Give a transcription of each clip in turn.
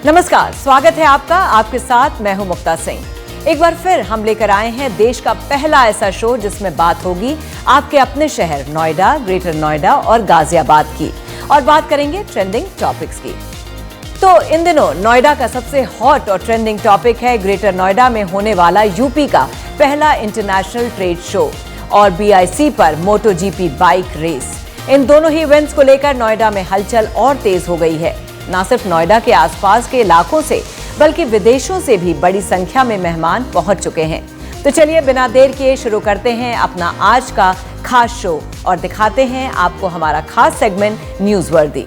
नमस्कार, स्वागत है आपका। आपके साथ मैं हूं मुक्ता सिंह। एक बार फिर हम लेकर आए हैं देश का पहला ऐसा शो जिसमें बात होगी आपके अपने शहर नोएडा, ग्रेटर नोएडा और गाजियाबाद की, और बात करेंगे ट्रेंडिंग टॉपिक्स की। तो इन दिनों नोएडा का सबसे हॉट और ट्रेंडिंग टॉपिक है ग्रेटर नोएडा में होने वाला यूपी का पहला इंटरनेशनल ट्रेड शो और BIC पर MotoGP बाइक रेस। इन दोनों ही इवेंट्स को लेकर नोएडा में हलचल और तेज हो गई है। न सिर्फ नोएडा के आसपास के इलाकों से बल्कि विदेशों से भी बड़ी संख्या में मेहमान पहुंच चुके हैं। तो चलिए बिना देर किए शुरू करते हैं अपना आज का खास शो और दिखाते हैं आपको हमारा खास सेगमेंट न्यूज वर्दी।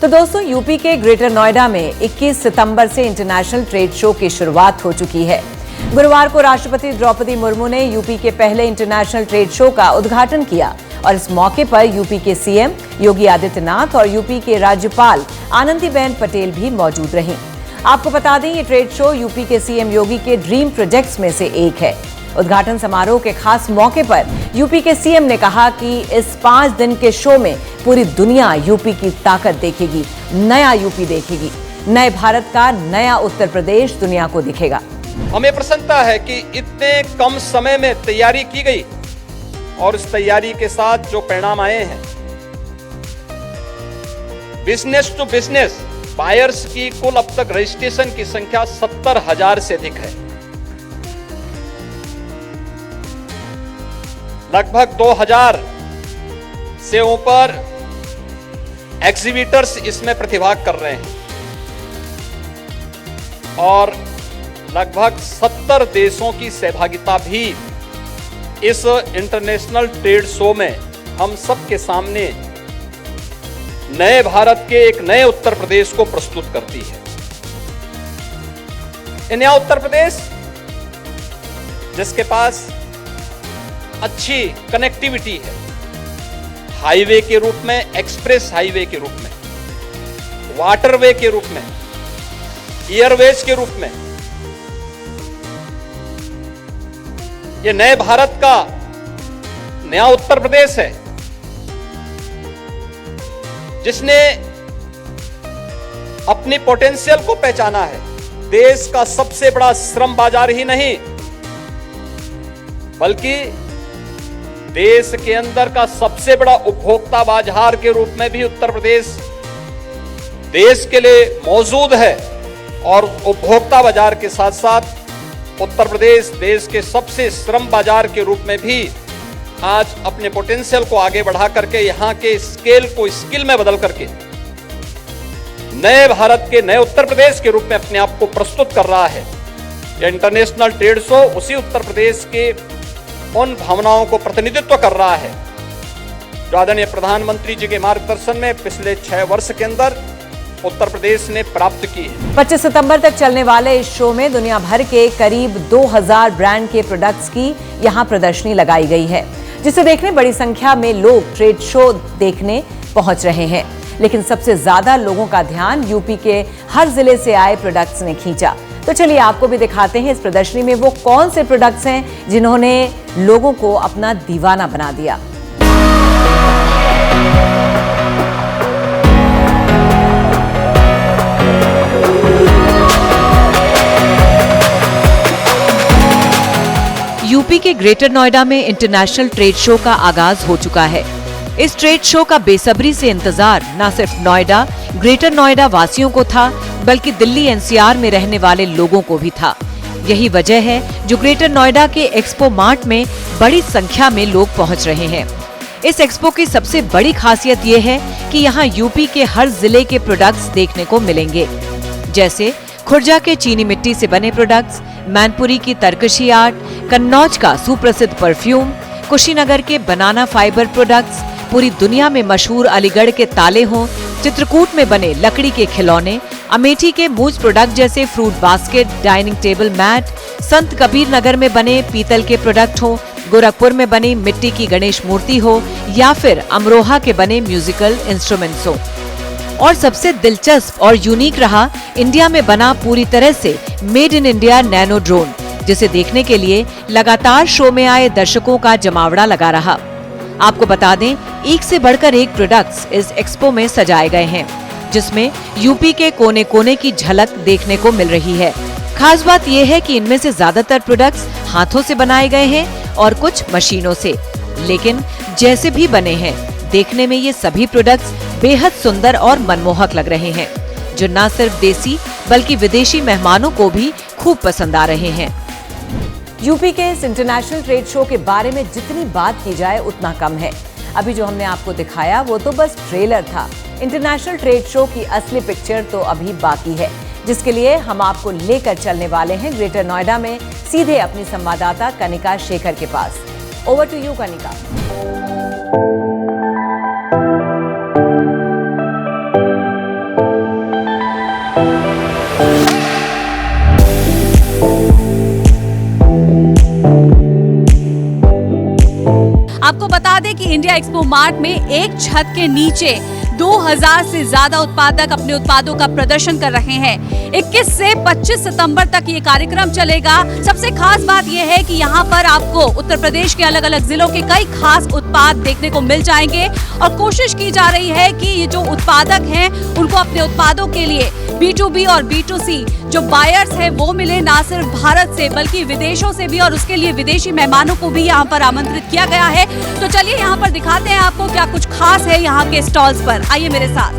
तो दोस्तों, यूपी के ग्रेटर नोएडा में 21 सितंबर से इंटरनेशनल ट्रेड शो की शुरुआत हो चुकी है। गुरुवार को राष्ट्रपति द्रौपदी मुर्मू ने यूपी के पहले इंटरनेशनल ट्रेड शो का उद्घाटन किया और इस मौके पर यूपी के CM योगी आदित्यनाथ और यूपी के राज्यपाल आनंदीबेन पटेल भी मौजूद रहीं। आपको बता दें, ये ट्रेड शो यूपी के CM योगी के ड्रीम प्रोजेक्ट्स में से एक है। उद्घाटन समारोह के खास मौके पर यूपी के CM ने कहा कि इस 5 दिन के शो में पूरी दुनिया यूपी की ताकत देखेगी, नया यूपी देखेगी, नए भारत का नया उत्तर प्रदेश दुनिया को दिखेगा। हमें प्रसन्नता है कि इतने कम समय में तैयारी की गई और इस तैयारी के साथ जो परिणाम आए हैं, बिजनेस टू बिजनेस बायर्स की कुल अब तक रजिस्ट्रेशन की संख्या 70,000 से अधिक है। लगभग 2,000 से ऊपर एग्जीबिटर्स इसमें प्रतिभाग कर रहे हैं और लगभग 70 देशों की सहभागिता भी इस इंटरनेशनल ट्रेड शो में हम सबके सामने नए भारत के एक नए उत्तर प्रदेश को प्रस्तुत करती है। ये नया उत्तर प्रदेश जिसके पास अच्छी कनेक्टिविटी है, हाईवे के रूप में, एक्सप्रेस हाईवे के रूप में, वाटरवे के रूप में, एयरवेज के रूप में, ये नए भारत का नया उत्तर प्रदेश है जिसने अपनी पोटेंशियल को पहचाना है। देश का सबसे बड़ा श्रम बाजार ही नहीं बल्कि देश के अंदर का सबसे बड़ा उपभोक्ता बाजार के रूप में भी उत्तर प्रदेश देश के लिए मौजूद है और उपभोक्ता बाजार के साथ साथ उत्तर प्रदेश देश के सबसे श्रम बाजार के रूप में भी आज अपने पोटेंशियल को आगे बढ़ा करके यहाँ के स्केल को स्किल में बदल करके नए भारत के नए उत्तर प्रदेश के रूप में अपने आप को प्रस्तुत कर रहा है। यह इंटरनेशनल ट्रेड शो उसी उत्तर प्रदेश के उन भावनाओं को प्रतिनिधित्व कर रहा है जो आदरणीय प्रधानमंत्री जी के मार्गदर्शन में पिछले 6 वर्ष के अंदर उत्तर प्रदेश ने प्राप्त की है। 25 सितंबर तक चलने वाले इस शो में दुनिया भर के करीब 2000 ब्रांड के प्रोडक्ट्स की यहां प्रदर्शनी लगाई गई है, जिसे देखने बड़ी संख्या में लोग ट्रेड शो देखने पहुंच रहे हैं। लेकिन सबसे ज्यादा लोगों का ध्यान यूपी के हर जिले से आए प्रोडक्ट्स ने खींचा। तो चलिए आपको भी दिखाते हैं इस प्रदर्शनी में वो कौन से प्रोडक्ट्स हैं जिन्होंने लोगों को अपना दीवाना बना दिया। यूपी के ग्रेटर नोएडा में इंटरनेशनल ट्रेड शो का आगाज हो चुका है। इस ट्रेड शो का बेसब्री से इंतजार न सिर्फ नोएडा, ग्रेटर नोएडा वासियों को था बल्कि दिल्ली NCR में रहने वाले लोगों को भी था। यही वजह है जो ग्रेटर नोएडा के एक्सपो मार्ट में बड़ी संख्या में लोग पहुंच रहे हैं। इस एक्सपो की सबसे बड़ी खासियत ये है कि यहाँ यूपी के हर जिले के प्रोडक्ट्स देखने को मिलेंगे, जैसे खुर्जा के चीनी मिट्टी से बने प्रोडक्ट्स, मैनपुरी की तरकशी आर्ट, कन्नौज का सुप्रसिद्ध परफ्यूम, कुशीनगर के बनाना फाइबर प्रोडक्ट्स, पूरी दुनिया में मशहूर अलीगढ़ के ताले हों, चित्रकूट में बने लकड़ी के खिलौने, अमेठी के मूज प्रोडक्ट जैसे fruit basket, dining table mat, Sant Kabir नगर में बने पीतल के प्रोडक्ट हो, गोरखपुर में बनी मिट्टी की गणेश मूर्ति हो या फिर अमरोहा के बने म्यूजिकल इंस्ट्रूमेंट्स हो। और सबसे दिलचस्प और यूनिक रहा इंडिया में बना पूरी तरह से made in India nano drone, जिसे देखने के लिए लगातार शो में आए दर्शकों का जमावड़ा लगा रहा। आपको बता दें, एक से बढ़कर एक प्रोडक्ट्स इस एक्सपो में सजाए गए हैं, जिसमें यूपी के कोने कोने की झलक देखने को मिल रही है। खास बात यह है कि इनमें से ज्यादातर प्रोडक्ट्स हाथों से बनाए गए हैं और कुछ मशीनों से। लेकिन जैसे भी बने हैं, देखने में ये सभी प्रोडक्ट्स बेहद सुंदर और मनमोहक लग रहे हैं, जो न सिर्फ देसी बल्कि विदेशी मेहमानों को भी खूब पसंद आ रहे हैं। यूपी के इस इंटरनेशनल ट्रेड शो के बारे में जितनी बात की जाए उतना कम है। अभी जो हमने आपको दिखाया वो तो बस ट्रेलर था। इंटरनेशनल ट्रेड शो की असली पिक्चर तो अभी बाकी है, जिसके लिए हम आपको लेकर चलने वाले हैं ग्रेटर नोएडा में, सीधे अपनी संवाददाता कनिका शेखर के पास। Over to you Kanika. आपको बता दें कि इंडिया एक्सपो मार्ट में एक छत के नीचे 2000 से ज्यादा उत्पादक अपने उत्पादों का प्रदर्शन कर रहे हैं। 21 से 25 सितंबर तक ये कार्यक्रम चलेगा। सबसे खास बात यह है कि यहाँ पर आपको उत्तर प्रदेश के अलग अलग जिलों के कई खास उत्पाद देखने को मिल जाएंगे और कोशिश की जा रही है कि ये जो उत्पादक हैं उनको अपने उत्पादों के लिए B2B और B2C जो बायर्स हैं वो मिले, ना सिर्फ भारत से बल्कि विदेशों से भी, और उसके लिए विदेशी मेहमानों को भी यहाँ पर आमंत्रित किया गया है। तो चलिए यहाँ पर दिखाते हैं आपको क्या कुछ खास है यहाँ के स्टॉल्स पर। आइए मेरे साथ।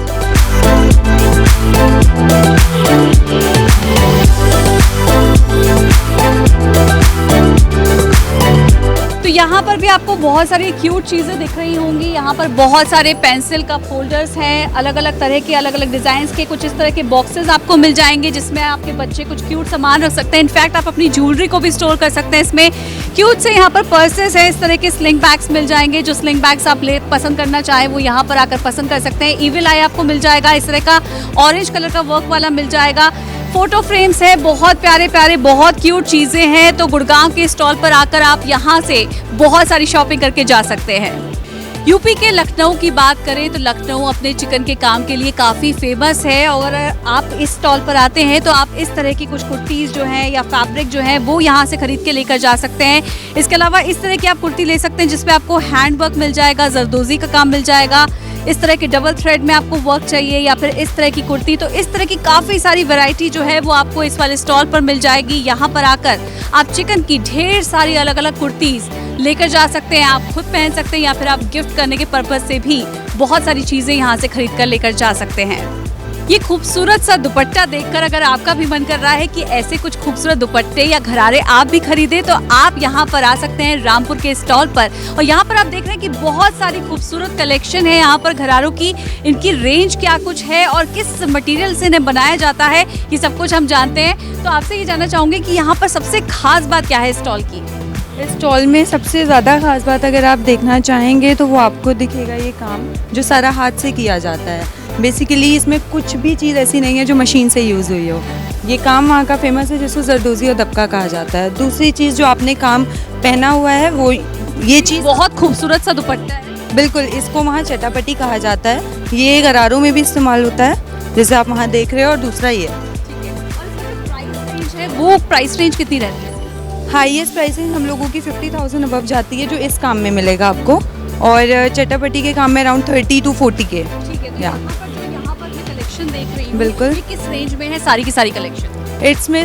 तो यहाँ पर भी आपको बहुत सारी क्यूट चीज़ें दिख रही होंगी। यहाँ पर बहुत सारे पेंसिल का फोल्डर्स हैं, अलग अलग तरह के, अलग अलग डिज़ाइंस के। कुछ इस तरह के बॉक्सेस आपको मिल जाएंगे जिसमें आपके बच्चे कुछ क्यूट सामान रख सकते हैं। इनफैक्ट आप अपनी ज्वेलरी को भी स्टोर कर सकते हैं इसमें। क्यूट से यहाँ पर पर्सेस है, इस तरह के स्लिंग बैग्स मिल जाएंगे। जो स्लिंग बैग्स आप पसंद करना चाहें वो यहाँ पर आकर पसंद कर सकते हैं। ईविल आई आपको मिल जाएगा, इस तरह का ऑरेंज कलर का वर्क वाला मिल जाएगा। फोटो फ्रेम्स है, बहुत प्यारे प्यारे, बहुत क्यूट चीजें हैं। तो गुड़गांव के स्टॉल पर आकर आप यहाँ से बहुत सारी शॉपिंग करके जा सकते हैं। यूपी के लखनऊ की बात करें तो लखनऊ अपने चिकन के काम के लिए काफ़ी फेमस है, और आप इस स्टॉल पर आते हैं तो आप इस तरह की कुछ कुर्तीज़ जो हैं या फैब्रिक जो है वो यहाँ से खरीद के लेकर जा सकते हैं। इसके अलावा इस तरह की आप कुर्ती ले सकते हैं जिसमें आपको हैंड वर्क मिल जाएगा, जरदोजी का काम मिल जाएगा। इस तरह के डबल थ्रेड में आपको वर्क चाहिए या फिर इस तरह की कुर्ती, तो इस तरह की काफ़ी सारी वैरायटी जो है वो आपको इस वाले स्टॉल पर मिल जाएगी। यहाँ पर आकर आप चिकन की ढेर सारी अलग अलग कुर्तीज़ लेकर जा सकते हैं, आप खुद पहन सकते हैं या फिर आप गिफ्ट करने के पर्पज से भी बहुत सारी चीज़ें यहाँ से खरीद कर लेकर जा सकते हैं। ये खूबसूरत सा दुपट्टा देखकर अगर आपका भी मन कर रहा है कि ऐसे कुछ खूबसूरत दुपट्टे या घरारे आप भी खरीदें तो आप यहाँ पर आ सकते हैं रामपुर के स्टॉल पर। और यहाँ पर आप देख रहे हैं कि बहुत सारी खूबसूरत कलेक्शन है यहाँ पर घरारों की। इनकी रेंज क्या कुछ है और किस मटेरियल से इन्हें बनाया जाता है ये सब कुछ हम जानते हैं। तो आपसे ये जानना चाहूँगी कि यहाँ पर सबसे खास बात क्या है स्टॉल की? इस स्टॉल में सबसे ज़्यादा खास बात अगर आप देखना चाहेंगे तो वो आपको दिखेगा ये काम जो सारा हाथ से किया जाता है। बेसिकली इसमें कुछ भी चीज़ ऐसी नहीं है जो मशीन से यूज़ हुई हो। ये काम वहाँ का फेमस है जिसको जरदोजी और दबका कहा जाता है। दूसरी चीज़ जो आपने काम पहना हुआ है वो ये चीज़ बहुत खूबसूरत सा दुपट्टा है। बिल्कुल, इसको वहाँ चटापटी कहा जाता है। ये गरारों में भी इस्तेमाल होता है जैसे आप वहाँ देख रहे हो, और दूसरा ये वो प्राइस रेंज कितनी रहती है? हाईएस्ट प्राइसिंग हम लोगों की 50,000 अबव जाती है जो इस काम में मिलेगा आपको, और चटापटी के काम में अराउंड 30 to 40 के। ठीक है, तो यहाँ पर मैं कलेक्शन देख रही हूँ, बिल्कुल। ये किस रेंज में है सारी की सारी कलेक्शन? इट्स में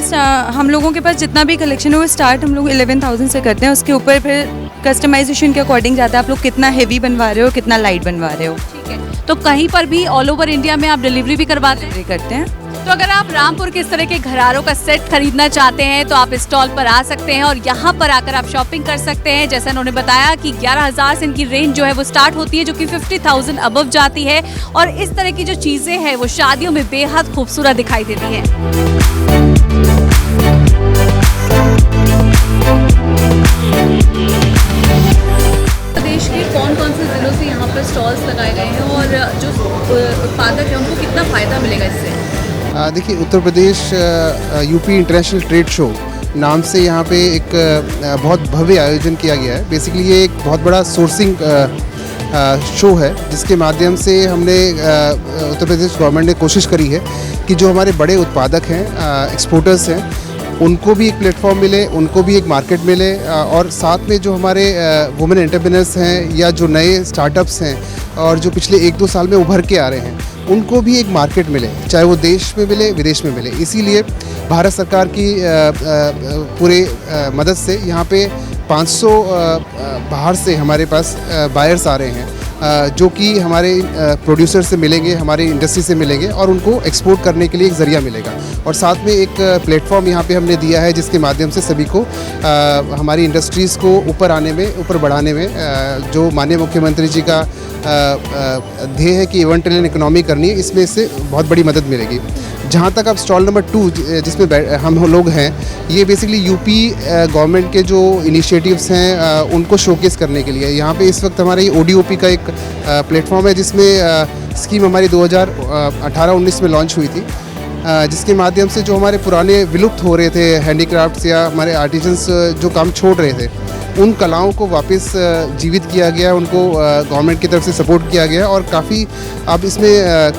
हम लोगों के पास जितना भी कलेक्शन है वो स्टार्ट हम लोग 11,000 से करते हैं। उसके ऊपर फिर कस्टमाइजेशन के अकॉर्डिंग जाता है आप लोग कितना हेवी बनवा रहे हो, कितना लाइट बनवा रहे हो। ठीक है, तो कहीं पर भी ऑल ओवर इंडिया में आप डिलीवरी भी करवाते हैं? करते हैं। तो अगर आप रामपुर के इस तरह के घरारों का सेट खरीदना चाहते हैं तो आप स्टॉल पर आ सकते हैं और यहाँ पर आकर आप शॉपिंग कर सकते हैं। जैसा उन्होंने बताया कि 11,000 से इनकी रेंज जो है वो स्टार्ट होती है, जो कि 50,000 अबव जाती है, और इस तरह की जो चीजें हैं वो शादियों में बेहद खूबसूरत दिखाई देती हैं। प्रदेश के कौन-कौन से जिलों से यहाँ पर स्टॉल्स लगाए गए हैं और जो उत्पादक हैं उनको कितना फायदा मिलेगा इससे? देखिए, Uttar Pradesh UP international trade show नाम से यहाँ पे एक बहुत भव्य आयोजन किया गया है। बेसिकली ये एक बहुत बड़ा सोर्सिंग शो है जिसके माध्यम से हमने उत्तर प्रदेश गवर्नमेंट ने कोशिश करी है कि जो हमारे बड़े उत्पादक हैं, एक्सपोर्टर्स हैं, उनको भी एक प्लेटफॉर्म मिले, उनको भी एक मार्केट मिले, और साथ में जो हमारे वुमेन एंटरप्रेन्योर्स हैं या जो नए स्टार्टअप्स हैं और जो पिछले 1-2 साल में उभर के आ रहे हैं, उनको भी एक मार्केट मिले, चाहे वो देश में मिले, विदेश में मिले। इसीलिए भारत सरकार की पूरे मदद से यहाँ पे 500 बाहर से हमारे पास बायर्स आ रहे हैं, जो कि हमारे प्रोड्यूसर से मिलेंगे, हमारी इंडस्ट्री से मिलेंगे और उनको एक्सपोर्ट करने के लिए एक ज़रिया मिलेगा। और साथ में एक प्लेटफॉर्म यहाँ पे हमने दिया है जिसके माध्यम से सभी को हमारी इंडस्ट्रीज़ को ऊपर बढ़ाने में जो माननीय मुख्यमंत्री जी का ध्येय है कि 1 ट्रिलियन इकोनॉमी करनी है, इसमें इससे बहुत बड़ी मदद मिलेगी। जहाँ तक अब स्टॉल नंबर 2 जिसमें हम लोग हैं, ये बेसिकली यूपी गवर्नमेंट के जो इनिशिएटिव्स हैं उनको शोकेस करने के लिए। यहाँ पे इस वक्त हमारे ODOP का एक प्लेटफॉर्म है जिसमें स्कीम हमारी 2018-19 में लॉन्च हुई थी, जिसके माध्यम से जो हमारे पुराने विलुप्त हो रहे थे हैंडीक्राफ्ट्स या हमारे आर्टिजन्स जो काम छोड़ रहे थे, उन कलाओं को वापस जीवित किया गया, उनको गवर्नमेंट की तरफ से सपोर्ट किया गया और काफ़ी अब इसमें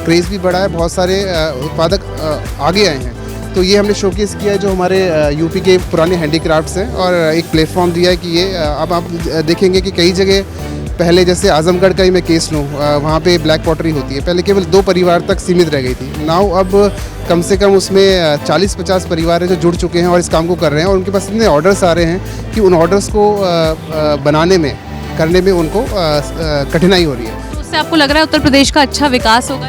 क्रेज़ भी बढ़ा है, बहुत सारे उत्पादक आगे आए हैं। तो ये हमने शोकेस किया है जो हमारे यूपी के पुराने हैंडीक्राफ्ट्स हैं और एक प्लेटफॉर्म दिया है कि ये अब आप देखेंगे कि कई जगह पहले जैसे आजमगढ़ का ही मैं केस लूँ, वहाँ पे ब्लैक पॉटरी होती है, पहले केवल 2 परिवार तक सीमित रह गई थी। नाउ अब कम से कम उसमें 40-50 परिवार हैं जो जुड़ चुके हैं और इस काम को कर रहे हैं और उनके पास इतने ऑर्डर्स आ रहे हैं कि उन ऑर्डर्स को करने में उनको कठिनाई हो रही है। तो उससे आपको लग रहा है उत्तर प्रदेश का अच्छा विकास होगा?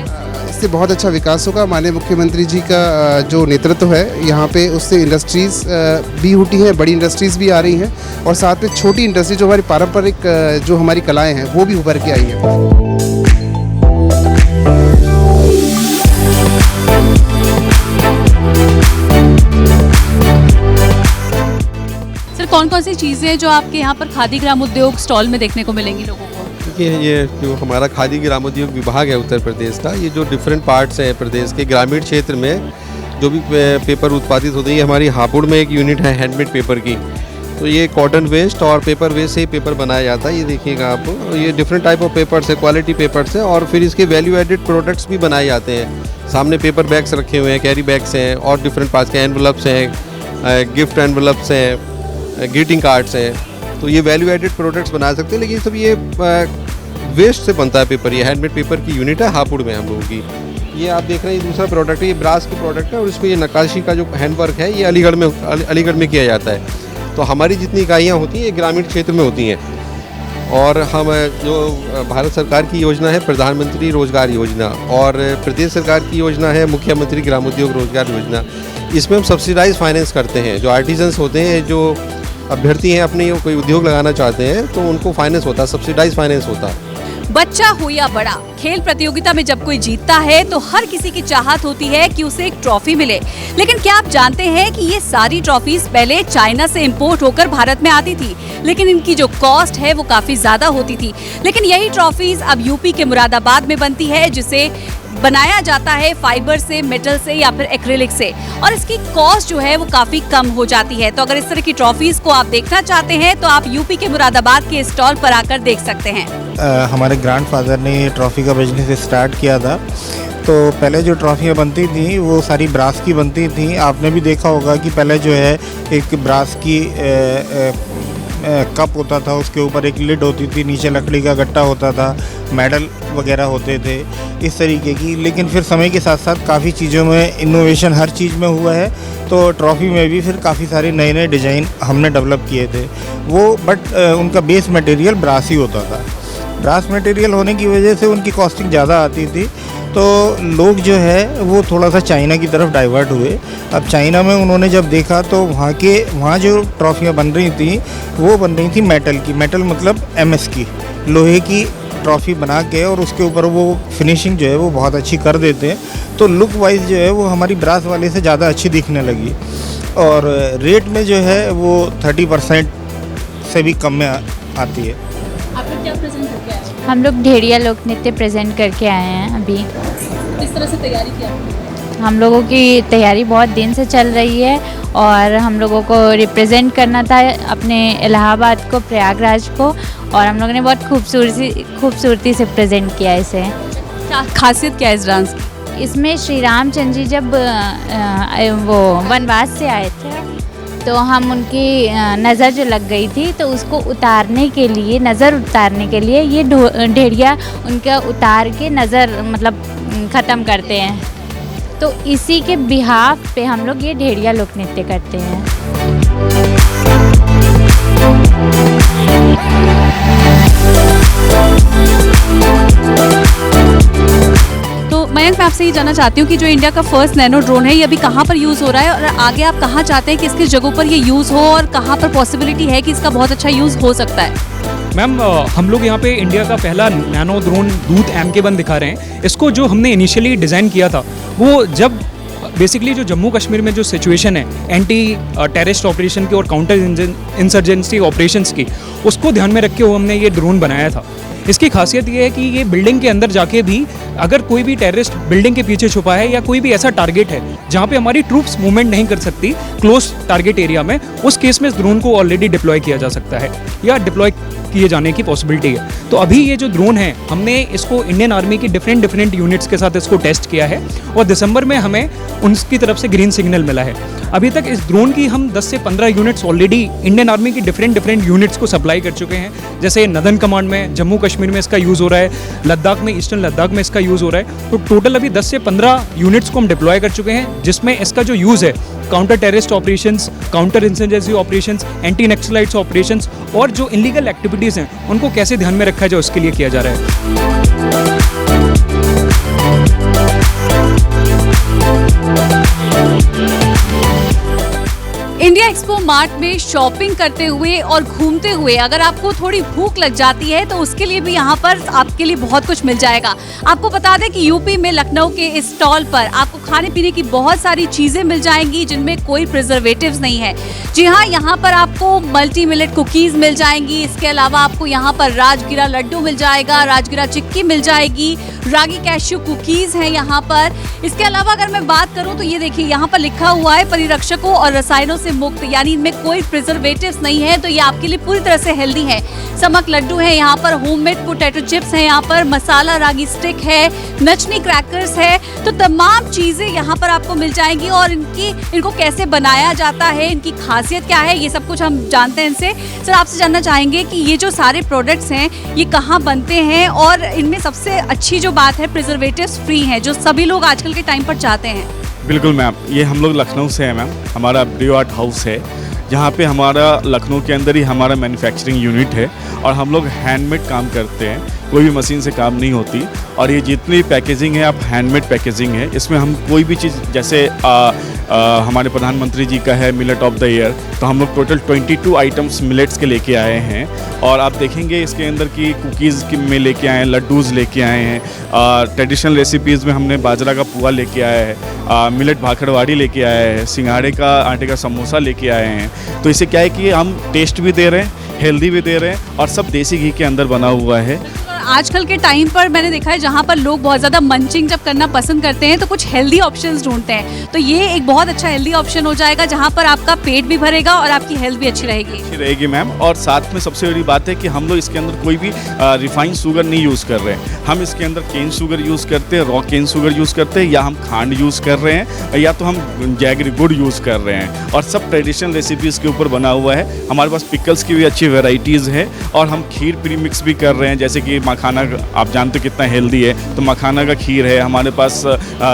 इससे बहुत अच्छा विकास होगा। माननीय मुख्यमंत्री जी का जो नेतृत्व है यहाँ पे, उससे इंडस्ट्रीज़ भी उठी हैं, बड़ी इंडस्ट्रीज़ भी आ रही हैं और साथ में छोटी इंडस्ट्री जो हमारी पारंपरिक जो हमारी कलाएं हैं वो भी उभर के आई हैं। कौन कौन सी चीज़ें हैं जो आपके यहाँ पर खादी ग्राम उद्योग स्टॉल में देखने को मिलेंगी लोगों को? देखिए, ये जो हमारा खादी ग्रामोद्योग विभाग है उत्तर प्रदेश का, ये जो डिफरेंट पार्ट्स हैं प्रदेश के ग्रामीण क्षेत्र में जो भी पेपर उत्पादित होते हैं, ये हमारी हापुड़ में एक यूनिट है हैंडमेड पेपर की। तो ये कॉटन वेस्ट और पेपर वेस्ट से ही पेपर बनाया जाता है। ये देखिएगा आप, ये डिफरेंट टाइप ऑफ पेपर्स है, क्वालिटी पेपर्स है और फिर इसके वैल्यू एडेड प्रोडक्ट्स भी बनाए जाते हैं। सामने पेपर बैग्स रखे हुए हैं, कैरी बैग्स हैं और डिफरेंट पार्ट्स के एनवलप्स हैं, गिफ्ट एनवलप्स हैं, ग्रीटिंग कार्ड्स हैं। तो ये वैल्यू एडेड प्रोडक्ट्स बना सकते हैं, लेकिन सब ये वेस्ट से बनता है पेपर। ये हैंडमेड पेपर की यूनिट है हापुड़ में हम लोगों की। ये आप देख रहे हैं, ये दूसरा प्रोडक्ट है, ये ब्रास की प्रोडक्ट है और इसमें ये नक्काशी का जो हैंडवर्क है ये अलीगढ़ में किया जाता है। तो हमारी जितनी इकाइयाँ होती हैं ये ग्रामीण क्षेत्र में होती हैं। और हम जो भारत सरकार की योजना है प्रधानमंत्री रोजगार योजना और प्रदेश सरकार की योजना है मुख्यमंत्री ग्रामोद्योग रोजगार योजना, इसमें हम सब्सिडाइज फाइनेंस करते हैं। जो आर्टिजन्स होते हैं, जो अभ्यर्थी हैं, अपने कोई उद्योग लगाना चाहते हैं, तो उनको फाइनेंस होता है, सब्सिडाइज फाइनेंस होता है। बच्चा हो या बड़ा, खेल प्रतियोगिता में जब कोई जीतता है तो हर किसी की चाहत होती है कि उसे एक ट्रॉफी मिले। लेकिन क्या आप जानते हैं कि ये सारी ट्रॉफीज पहले चाइना से इंपोर्ट होकर भारत में आती थी, लेकिन इनकी जो कॉस्ट है वो काफी ज्यादा होती थी। लेकिन यही ट्रॉफीज अब यूपी के मुरादाबाद में बनती है, जिसे बनाया जाता है फाइबर से, मेटल से या फिर एक्रिलिक से, और इसकी कॉस्ट जो है वो काफी कम हो जाती है। तो अगर इस तरह की ट्रॉफीज को आप देखना चाहते हैं तो आप यूपी के मुरादाबाद के स्टॉल पर आकर देख सकते हैं। हमारे ग्रैंडफादर ने ये ट्रॉफ़ी का बिजनेस स्टार्ट किया था। तो पहले जो ट्रॉफ़ियाँ बनती थी वो सारी ब्रास की बनती थी। आपने भी देखा होगा कि पहले जो है एक ब्रास की कप होता था, उसके ऊपर एक लिड होती थी, नीचे लकड़ी का गट्टा होता था, मेडल वगैरह होते थे इस तरीके की। लेकिन फिर समय के साथ साथ काफ़ी चीज़ों में इनोवेशन हर चीज़ में हुआ है, तो ट्रॉफ़ी में भी फिर काफ़ी सारे नए नए डिज़ाइन हमने डेवलप किए थे वो। बट उनका बेस मटेरियल ब्रास ही होता था। ब्रास मटेरियल होने की वजह से उनकी कॉस्टिंग ज़्यादा आती थी, तो लोग जो है वो थोड़ा सा चाइना की तरफ डाइवर्ट हुए। अब चाइना में उन्होंने जब देखा तो वहाँ जो ट्रॉफियाँ बन रही थी वो बन रही थी मेटल की। मेटल मतलब MS की, लोहे की ट्रॉफ़ी बना के और उसके ऊपर वो फिनिशिंग जो है वो बहुत अच्छी कर देते हैं। तो लुक वाइज जो है वो हमारी ब्रास वाले से ज़्यादा अच्छी दिखने लगी और रेट में जो है वो 30% से भी कम में आती है। आप लोग क्या प्रेजेंट करके आए? हम लोग ढेरिया लोक नृत्य प्रेजेंट करके आए हैं अभी। किस तरह से तैयारी किया आपने? हम लोगों की तैयारी बहुत दिन से चल रही है और हम लोगों को रिप्रेजेंट करना था अपने इलाहाबाद को, प्रयागराज को, और हम लोगों ने बहुत खूबसूरती से प्रेजेंट किया इसे। खासियत क्या है इस डांस की? इसमें श्री रामचंद्र जी जब वो वनवास से आए थे तो हम उनकी नज़र जो लग गई थी तो उसको उतारने के लिए, नज़र उतारने के लिए ये ढेड़िया उनका उतार के नज़र मतलब ख़त्म करते हैं। तो इसी के बिहाफ पे हम लोग ये ढेड़िया लोक नृत्य करते हैं। तो मयंक, मैं आपसे ये जानना चाहती हूँ कि जो इंडिया का फर्स्ट नैनो ड्रोन है, ये अभी कहाँ पर यूज़ हो रहा है और आगे आप कहाँ चाहते हैं कि इसकी जगहों पर ये यूज़ हो और कहाँ पर पॉसिबिलिटी है कि इसका बहुत अच्छा यूज़ हो सकता है? मैम, हम लोग यहाँ पे इंडिया का पहला नैनो ड्रोन दूत MK1 दिखा रहे हैं। इसको जो हमने इनिशियली डिज़ाइन किया था, वो जब बेसिकली जो जम्मू कश्मीर में जो सिचुएशन है एंटी टेररिस्ट ऑपरेशन की और काउंटर इंसर्जेंसी ऑपरेशंस की, उसको ध्यान में रख के वो हमने ये ड्रोन बनाया था। इसकी खासियत ये है कि ये बिल्डिंग के अंदर जाके भी अगर कोई भी टेररिस्ट बिल्डिंग के पीछे छुपा है या कोई भी ऐसा टारगेट है जहाँ पे हमारी ट्रूप्स मूवमेंट नहीं कर सकती क्लोज टारगेट एरिया में, उस केस में इस ड्रोन को ऑलरेडी डिप्लॉय किया जा सकता है या डिप्लॉय किए जाने की पॉसिबिलिटी है। तो अभी ये जो ड्रोन है, हमने इसको इंडियन आर्मी की डिफरेंट यूनिट्स के साथ इसको टेस्ट किया है और दिसंबर में हमें उनकी तरफ से ग्रीन सिग्नल मिला है। अभी तक इस ड्रोन की हम 10 से 15 यूनिट्स ऑलरेडी इंडियन आर्मी की डिफरेंट यूनिट्स को सप्लाई कर चुके हैं। जैसे नदन कमांड में, जम्मू कश्मीर में इसका यूज़ हो रहा है, लद्दाख में, ईस्टर्न लद्दाख में इसका यूज़ हो रहा है। तो टोटल अभी 10 से 15 यूनिट्स को हम डिप्लॉय कर चुके हैं, जिसमें इसका जो यूज़ है counter terrorist operations, counter insurgency operations, anti Naxalites operations और जो इलीगल एक्टिविटीज़ हैं उनको कैसे ध्यान में रखा जाए उसके लिए किया जा रहा है। इंडिया एक्सपो मार्ट में शॉपिंग करते हुए और घूमते हुए अगर आपको थोड़ी भूख लग जाती है तो उसके लिए भी यहाँ पर आपके लिए बहुत कुछ मिल जाएगा। आपको बता दें कि यूपी में लखनऊ के इस स्टॉल पर आपको खाने पीने की बहुत सारी चीज़ें मिल जाएंगी जिनमें कोई प्रिजर्वेटिव्स नहीं है। जी हाँ, यहाँ पर आपको मल्टी मिलेट कुकीज़ मिल जाएंगी। इसके अलावा आपको यहाँ पर राजगिरा लड्डू मिल जाएगा, राजगिरा चिक्की मिल जाएगी, रागी कैश्यू कुकीज़ हैं यहाँ पर। इसके अलावा अगर मैं बात करूँ तो ये देखिए, यहाँ पर लिखा हुआ है परिरक्षकों और रसायनों से मुक्त, यानी इनमें कोई प्रिजर्वेटिव्स नहीं है, तो ये आपके लिए पूरी तरह से हेल्दी है। समक लड्डू है यहाँ पर, होममेड पोटैटो चिप्स है यहाँ पर, मसाला रागी स्टिक है, नचनी क्रैकर्स है। तो तमाम चीज़ें यहाँ पर आपको मिल जाएंगी और इनको कैसे बनाया जाता है, इनकी खासियत क्या है, ये सब कुछ हम जानते हैं इनसे। सर, आपसे जानना चाहेंगे कि ये जो सारे प्रोडक्ट्स हैं ये कहाँ बनते हैं और इनमें सबसे अच्छी जो बात है प्रिजर्वेटिव्स फ्री हैं, जो सभी लोग आजकल के टाइम पर चाहते हैं। बिल्कुल मैम, ये हम लोग लखनऊ से हैं मैम। हमारा ब्रियो आर्ट हाउस है जहाँ पे हमारा लखनऊ के अंदर ही हमारा मैन्युफैक्चरिंग यूनिट है और हम लोग हैंडमेड काम करते हैं, कोई भी मशीन से काम नहीं होती। और ये जितनी पैकेजिंग है आप हैंडमेड पैकेजिंग है, इसमें हम कोई भी चीज़ जैसे हमारे प्रधानमंत्री जी का है मिलेट ऑफ द ईयर, तो हम लोग टोटल 22 आइटम्स मिलेट्स के लेके आए हैं। और आप देखेंगे इसके अंदर की कुकीज़ में लेके आए हैं, लड्डूज़ लेके आए हैं, ट्रेडिशनल रेसिपीज़ में हमने बाजरा का पुआ लेके आया है, मिलेट भाखड़वाड़ी लेके आए हैं, सिंघाड़े का आटे का समोसा लेके आए हैं। तो इससे क्या है कि हम टेस्ट भी दे रहे हैं, हेल्दी भी दे रहे हैं और सब देसी घी के अंदर बना हुआ है। आजकल के टाइम पर मैंने देखा है जहाँ पर लोग बहुत ज़्यादा मंचिंग जब करना पसंद करते हैं तो कुछ हेल्दी ऑप्शंस ढूंढते हैं, तो ये एक बहुत अच्छा हेल्दी ऑप्शन हो जाएगा जहाँ पर आपका पेट भी भरेगा और आपकी हेल्थ भी अच्छी रहेगी मैम। और साथ में सबसे बड़ी बात है कि हम लोग इसके अंदर कोई भी रिफाइंड शुगर नहीं यूज़ कर रहे हैं। हम इसके अंदर केन शुगर यूज़ करते हैं, रॉ केन शुगर यूज़ करते हैं, या हम खांड यूज़ कर रहे हैं, या तो हम जैगरी गुड़ यूज़ कर रहे हैं। और सब ट्रेडिशनल रेसिपीज़ के ऊपर बना हुआ है। हमारे पास पिकल्स की भी अच्छी वेराइटीज़ है और हम खीर प्रीमिक्स भी कर रहे हैं, जैसे कि मखाना, आप जानते हो कितना हेल्दी है, तो मखाना का खीर है हमारे पास,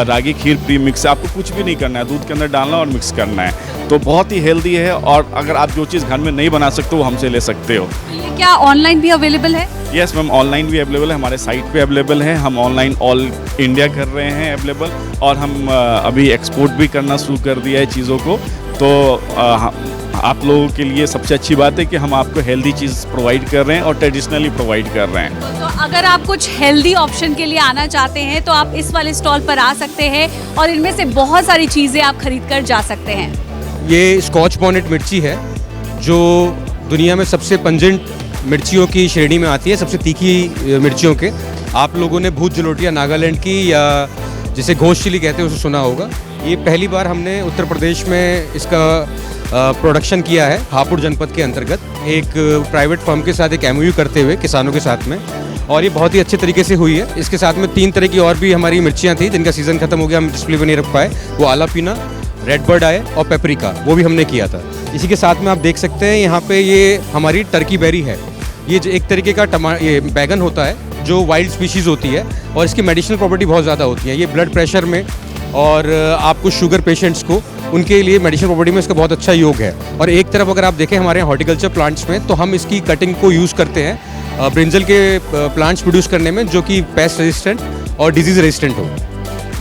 रागी खीर प्रीमिक्स है। आपको कुछ भी नहीं करना है, दूध के अंदर डालना और मिक्स करना है, तो बहुत ही हेल्दी है। और अगर आप जो चीज़ घर में नहीं बना सकते वो हमसे ले सकते हो। ये क्या ऑनलाइन भी अवेलेबल है? यस मैम, ऑनलाइन भी अवेलेबल है, हमारे साइट पे अवेलेबल है। हम ऑनलाइन ऑल इंडिया कर रहे हैं अवेलेबल, और हम अभी एक्सपोर्ट भी करना शुरू कर दिया है चीज़ों को। तो आप लोगों के लिए सबसे अच्छी बात है कि हम आपको हेल्दी चीज़ प्रोवाइड कर रहे हैं और ट्रेडिशनली प्रोवाइड कर रहे हैं। तो अगर आप कुछ हेल्दी ऑप्शन के लिए आना चाहते हैं तो आप इस वाले स्टॉल पर आ सकते हैं और इनमें से बहुत सारी चीज़ें आप खरीद कर जा सकते हैं। ये स्कॉच बॉनेट मिर्ची है जो दुनिया में सबसे पंजेंट मिर्चियों की श्रेणी में आती है, सबसे तीखी मिर्चियों के। आप लोगों ने भूत जलोटिया नागालैंड की या जिसे घोष चिली कहते हैं उसे सुना होगा। ये पहली बार हमने उत्तर प्रदेश में इसका प्रोडक्शन किया है, हापुड़ जनपद के अंतर्गत एक प्राइवेट फर्म के साथ एक MOU करते हुए किसानों के साथ में, और ये बहुत ही अच्छे तरीके से हुई है। इसके साथ में 3 तरह की और भी हमारी मिर्चियाँ थी जिनका सीज़न खत्म हो गया, हम डिस्प्ले में नहीं रख पाए। वो आला पीना, रेड बर्ड आए और पेपरिका, वो भी हमने किया था। इसी के साथ में आप देख सकते हैं यहाँ पे ये हमारी टर्की बेरी है। ये एक तरीके का ये बैगन होता है जो वाइल्ड स्पीशीज़ होती है और इसकी मेडिसिनल प्रॉपर्टी बहुत ज़्यादा होती है। ये ब्लड प्रेशर में और आपको शुगर पेशेंट्स को उनके लिए मेडिसिनल प्रॉपर्टी में इसका बहुत अच्छा योग है। और एक तरफ अगर आप देखें हमारे यहाँ हॉर्टिकल्चर प्लांट्स में, तो हम इसकी कटिंग को यूज़ करते हैं ब्रिंजल के प्लांट्स प्रोड्यूस करने में, जो कि पेस्ट रेजिस्टेंट और डिजीज़ रेजिस्टेंट हो।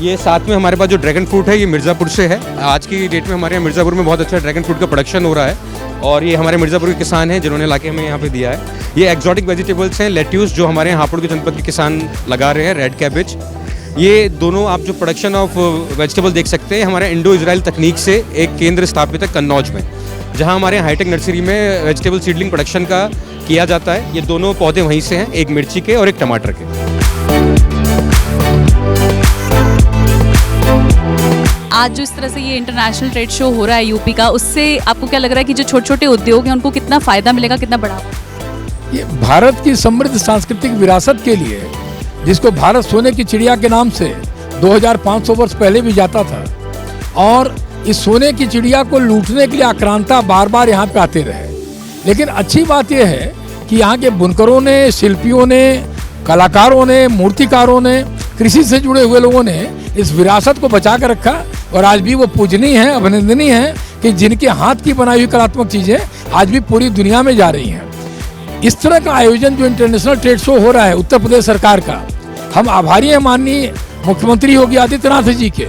ये साथ में हमारे पास जो ड्रैगन फ्रूट है ये मिर्ज़ापुर से है। आज की डेट में हमारे यहाँ मिर्ज़ापुर में बहुत अच्छा ड्रैगन फ्रूट का प्रोडक्शन हो रहा है और ये हमारे मिर्ज़ापुर के किसान हैं जिन्होंने लाके हमें यहाँ पे दिया है। ये एक्जॉटिक वेजिटेबल्स हैं, लेट्यूस, जो हमारे यहाँ हापुड़ के जनपद के किसान लगा रहे हैं, रेड कैबेज। ये दोनों आप जो प्रोडक्शन ऑफ वेजिटेबल देख सकते हैं हमारे इंडो इजराइल तकनीक से एक केंद्र स्थापित है कन्नौज में, जहाँ हमारे हाईटेक नर्सरी में वेजिटेबल सीडलिंग प्रोडक्शन का किया जाता है। ये दोनों पौधे वहीं से हैं, एक मिर्ची के और एक टमाटर के। आज जो इस तरह से ये इंटरनेशनल ट्रेड शो हो रहा है यूपी का, उससे आपको क्या लग रहा है कि जो छोटे छोटे उद्योग हैं उनको कितना फ़ायदा मिलेगा, कितना बढ़ावा? ये भारत की समृद्ध सांस्कृतिक विरासत के लिए, जिसको भारत सोने की चिड़िया के नाम से 2500 वर्ष पहले भी जाता था, और इस सोने की चिड़िया को लूटने के लिए आक्रांता बार बार यहाँ पे आते रहे। लेकिन अच्छी बात यह है कि यहाँ के बुनकरों ने, शिल्पियों ने, कलाकारों ने, मूर्तिकारों ने, कृषि से जुड़े हुए लोगों ने इस विरासत को बचा कर रखा और आज भी वो पूजनीय है, अभिनंदनीय है कि जिनके हाथ की बनाई हुई कलात्मक चीज़ें आज भी पूरी दुनिया में जा रही हैं। इस तरह का आयोजन जो इंटरनेशनल ट्रेड शो हो रहा है उत्तर प्रदेश सरकार का, हम आभारी हैं माननीय मुख्यमंत्री योगी आदित्यनाथ जी के,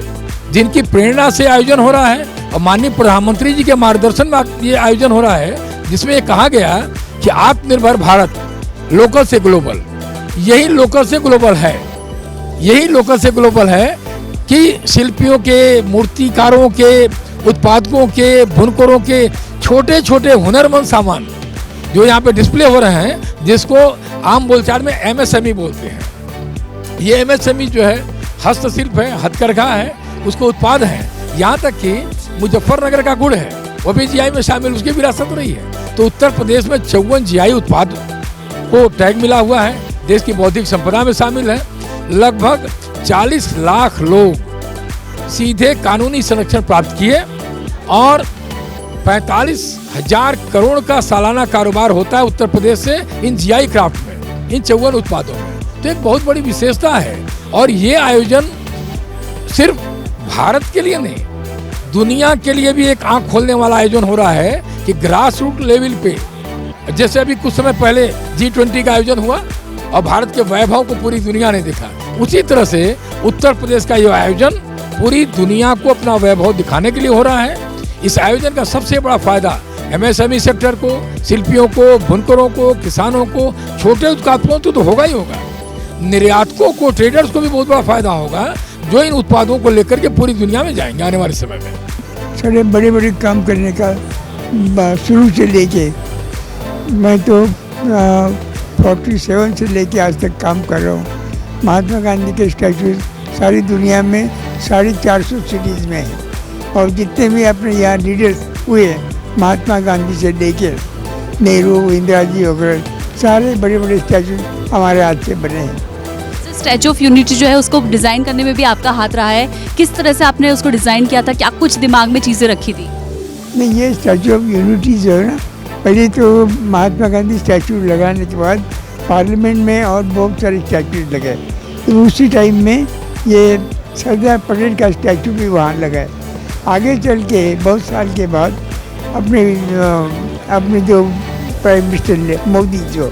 जिनकी प्रेरणा से आयोजन हो रहा है, और माननीय प्रधानमंत्री जी के मार्गदर्शन में ये आयोजन हो रहा है, जिसमें ये कहा गया कि आत्मनिर्भर भारत, लोकल से ग्लोबल। यही लोकल से ग्लोबल है, यही लोकल से ग्लोबल है कि शिल्पियों के, मूर्तिकारों के, उत्पादकों के, बुनकरों के छोटे छोटे हुनरमंद सामान जो यहाँ पे डिस्प्ले हो रहे हैं, जिसको आम बोलचाल में MSME बोलते हैं। ये MSME जो है हस्तशिल्प है, हथकरघा है, उसको उत्पाद है। यहाँ तक कि मुजफ्फरनगर का गुड़ है, वो भी GI में शामिल, उसकी विरासत रही है। तो उत्तर प्रदेश में 54 GI उत्पाद को टैग मिला हुआ है, देश की बौद्धिक संपदा में शामिल है। लगभग 40 लाख लोग सीधे कानूनी संरक्षण प्राप्त किए और 45,000 करोड़ का सालाना कारोबार होता है उत्तर प्रदेश से इन GI क्राफ्ट में, इन 54 उत्पादों में। तो एक बहुत बड़ी विशेषता है। और ये आयोजन सिर्फ भारत के लिए नहीं, दुनिया के लिए भी एक आंख खोलने वाला आयोजन हो रहा है कि ग्रास रूट लेवल पे, जैसे अभी कुछ समय पहले G20 का आयोजन हुआ और भारत के वैभव को पूरी दुनिया ने देखा, उसी तरह से उत्तर प्रदेश का यह आयोजन पूरी दुनिया को अपना वैभव दिखाने के लिए हो रहा है। इस आयोजन का सबसे बड़ा फायदा MSME सेक्टर को, शिल्पियों को, बुनकरों को, किसानों को, छोटे उत्पादकों को तो होगा ही होगा, निर्यातकों को, ट्रेडर्स को भी बहुत बड़ा फायदा होगा, जो इन उत्पादों को लेकर के पूरी दुनिया में जाएंगे आने वाले समय में। सारे बड़े बड़े काम करने का शुरू से लेके, मैं तो 47 से लेके आज तक काम कर रहा हूँ। महात्मा गांधी के स्टैचू सारी दुनिया में 450 सिटीज़ में है, और जितने भी अपने यहाँ लीडर्स हुए महात्मा गांधी से लेके नेहरू, इंदिरा जी वगैरह, सारे बड़े बड़े स्टैचू हमारे हाथ से बने हैं। स्टैचू ऑफ यूनिटी जो है उसको डिज़ाइन करने में भी आपका हाथ रहा है, किस तरह से आपने उसको डिज़ाइन किया था, क्या कुछ दिमाग में चीज़ें रखी थी? नहीं, ये स्टैचू ऑफ यूनिटी जो है ना, पहले तो महात्मा गांधी स्टैचू लगाने के बाद पार्लियामेंट में और बहुत सारे स्टैचू लगे, तो उसी टाइम में ये सरदार पटेल का स्टैचू भी वहाँ लगा है। आगे चल के बहुत साल के बाद अपने जो प्राइम मिनिस्टर मोदी जो,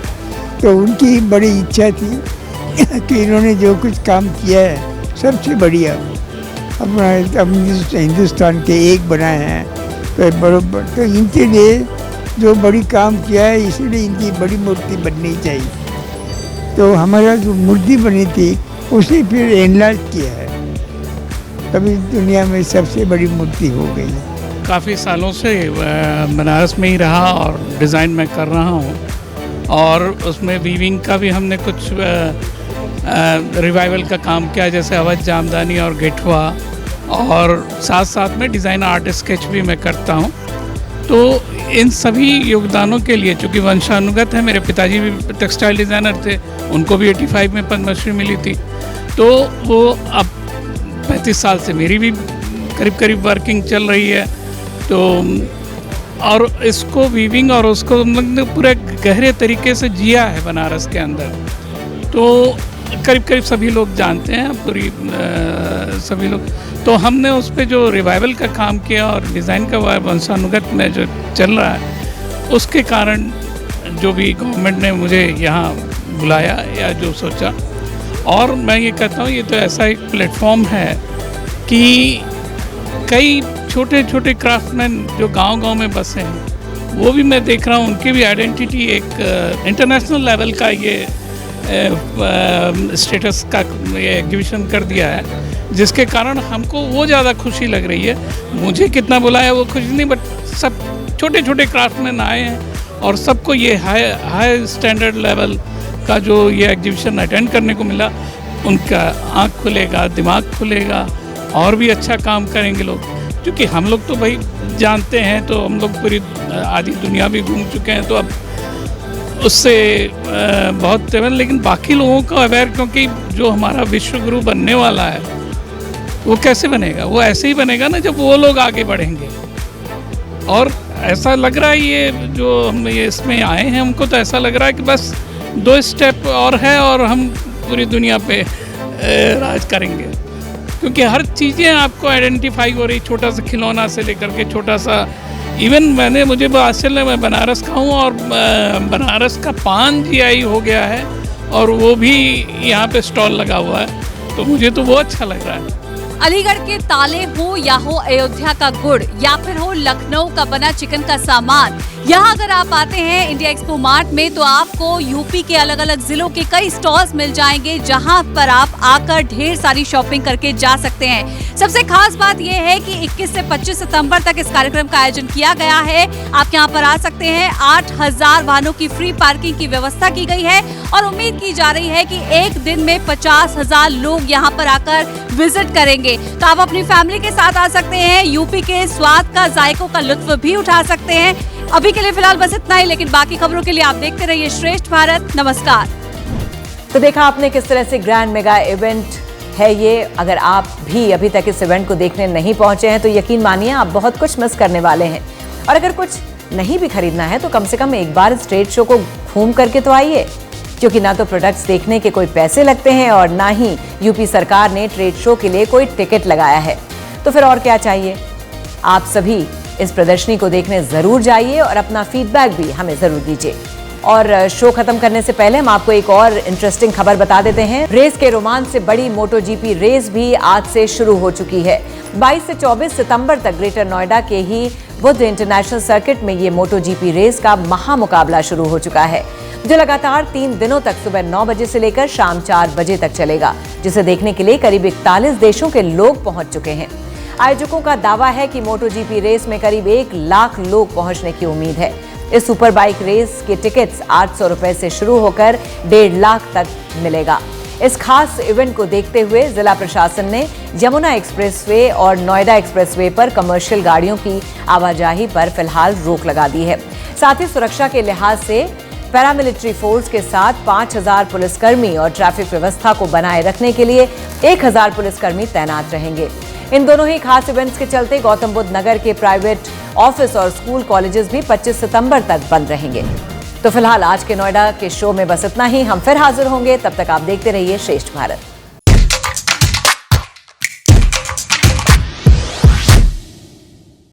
तो उनकी बड़ी इच्छा थी कि इन्होंने जो कुछ काम किया है सबसे बढ़िया अपना हिंदुस्तान के एक बनाए हैं, तो बराबर, तो इनके लिए जो बड़ी काम किया है इसलिए इनकी बड़ी मूर्ति बननी चाहिए। तो हमारा जो मूर्ति बनी थी उसे फिर एनलार्ज किया है, तभी दुनिया में सबसे बड़ी मूर्ति हो गई है। काफ़ी सालों से बनारस में ही रहा और डिज़ाइन मैं कर रहा हूँ, और उसमें वीविंग का भी हमने कुछ रिवाइवल का काम किया, जैसे अवध जामदानी और गेठवा, और साथ साथ में डिज़ाइन आर्ट स्केच भी मैं करता हूँ। तो इन सभी योगदानों के लिए, चूँकि वंशानुगत है, मेरे पिताजी भी टेक्सटाइल डिज़ाइनर थे, उनको भी 85 में पद्मश्री मिली थी, तो वो अब 35 साल से मेरी भी करीब करीब वर्किंग चल रही है। तो और इसको वीविंग और उसको मतलब पूरे गहरे तरीके से जिया है बनारस के अंदर। तो करीब करीब सभी लोग जानते हैं, पूरी सभी लोग। तो हमने उस पर जो रिवाइवल का काम किया और डिज़ाइन का वंशानुगत में जो चल रहा है, उसके कारण जो भी गवर्नमेंट ने मुझे यहाँ बुलाया या जो सोचा, और मैं ये कहता हूँ ये तो ऐसा एक प्लेटफॉर्म है कि कई छोटे छोटे क्राफ्टमैन जो गांव-गांव में बसे हैं, वो भी मैं देख रहा हूँ, उनकी भी आइडेंटिटी एक इंटरनेशनल लेवल का ये स्टेटस का ये एग्जीबिशन कर दिया है, जिसके कारण हमको वो ज़्यादा खुशी लग रही है। मुझे कितना बुलाया वो खुशी नहीं, बट सब छोटे छोटे क्राफ्टमैन आए हैं और सबको ये हाई स्टैंडर्ड लेवल का जो ये एग्जीबिशन अटेंड करने को मिला, उनका आँख खुलेगा, दिमाग खुलेगा और भी अच्छा काम करेंगे लोग। क्योंकि हम लोग तो भाई जानते हैं, तो हम लोग पूरी आधी दुनिया भी घूम चुके हैं, तो अब उससे बहुत, लेकिन बाकी लोगों को अवेयर, क्योंकि जो हमारा विश्व गुरु बनने वाला है वो कैसे बनेगा? वो ऐसे ही बनेगा ना जब वो लोग आगे बढ़ेंगे। और ऐसा लग रहा है ये जो हम ये इसमें आए हैं, हमको तो ऐसा लग रहा है कि बस 2 स्टेप और है और हम पूरी दुनिया पे राज करेंगे। क्योंकि हर चीज़ें आपको आइडेंटिफाई हो रही, छोटा सा खिलौना से लेकर के छोटा सा, इवन मुझे आश्चर्य, मैं बनारस का हूँ और बनारस का पान GI हो गया है और वो भी यहाँ पे स्टॉल लगा हुआ है, तो मुझे तो वो अच्छा लग रहा है। अलीगढ़ के ताले हो या हो अयोध्या का गुड़ या फिर हो लखनऊ का बना चिकन का सामान, यहाँ अगर आप आते हैं इंडिया एक्सपो मार्ट में तो आपको यूपी के अलग अलग जिलों के कई स्टॉल्स मिल जाएंगे, जहाँ पर आप आकर ढेर सारी शॉपिंग करके जा सकते हैं। सबसे खास बात यह है कि 21 से 25 सितंबर तक इस कार्यक्रम का आयोजन किया गया है। आप यहाँ पर आ सकते हैं। 8000 वाहनों की फ्री पार्किंग की व्यवस्था की गई है और उम्मीद की जा रही है कि एक दिन में 50,000 लोग यहाँ पर आकर विजिट करेंगे। तो आप अपनी फैमिली के साथ आ सकते हैं, यूपी के स्वाद का, जायकों का लुत्फ भी उठा सकते हैं। अभी के लिए फिलहाल बस इतना ही, लेकिन बाकी खबरों के लिए आप देखते रहिए श्रेष्ठ भारत। नमस्कार। तो देखा आपने किस तरह से ग्रैंड मेगा इवेंट है ये। अगर आप भी अभी तक इस इवेंट को देखने नहीं पहुंचे हैं तो यकीन मानिए आप बहुत कुछ मिस करने वाले हैं। और अगर कुछ नहीं भी खरीदना है तो कम से कम एक बार इस ट्रेड शो को घूम करके तो आइए, क्योंकि ना तो प्रोडक्ट्स देखने के कोई पैसे लगते हैं और ना ही यूपी सरकार ने ट्रेड शो के लिए कोई टिकट लगाया है। तो फिर और क्या चाहिए। आप सभी इस प्रदर्शनी को देखने जरूर जाइए और अपना फीडबैक भी हमें जरूर दीजिए। और शो खत्म करने से पहले हम आपको एक और इंटरेस्टिंग खबर बता देते हैं। रेस के रोमांच से बड़ी MotoGP रेस भी आज से शुरू हो चुकी है। 22 से 24 सितंबर तक ग्रेटर नोएडा के ही बुद्ध इंटरनेशनल सर्किट में ये MotoGP रेस का महामुकाबला शुरू हो चुका है, जो लगातार 3 दिनों तक सुबह 9 बजे से लेकर शाम 4 बजे तक चलेगा, जिसे देखने के लिए करीब 41 देशों के लोग पहुंच चुके हैं। आयोजकों का दावा है कि MotoGP रेस में करीब 1 लाख लोग पहुंचने की उम्मीद है। इस सुपर बाइक रेस के टिकट्स 800 रुपए से शुरू होकर 1.5 लाख तक मिलेगा। इस खास इवेंट को देखते हुए जिला प्रशासन ने यमुना एक्सप्रेसवे और नोएडा एक्सप्रेसवे पर कमर्शियल गाड़ियों की आवाजाही पर फिलहाल रोक लगा दी है। साथ ही सुरक्षा के लिहाज से पैरामिलिट्री फोर्स के साथ 5000 पुलिसकर्मी और ट्रैफिक व्यवस्था को बनाए रखने के लिए 1000 पुलिसकर्मी तैनात रहेंगे। इन दोनों ही खास इवेंट्स के चलते गौतम बुद्ध नगर के प्राइवेट ऑफिस और स्कूल कॉलेजेस भी 25 सितंबर तक बंद रहेंगे। तो फिलहाल आज के नोएडा के शो में बस इतना ही। हम फिर हाजिर होंगे, तब तक आप देखते रहिए श्रेष्ठ भारत।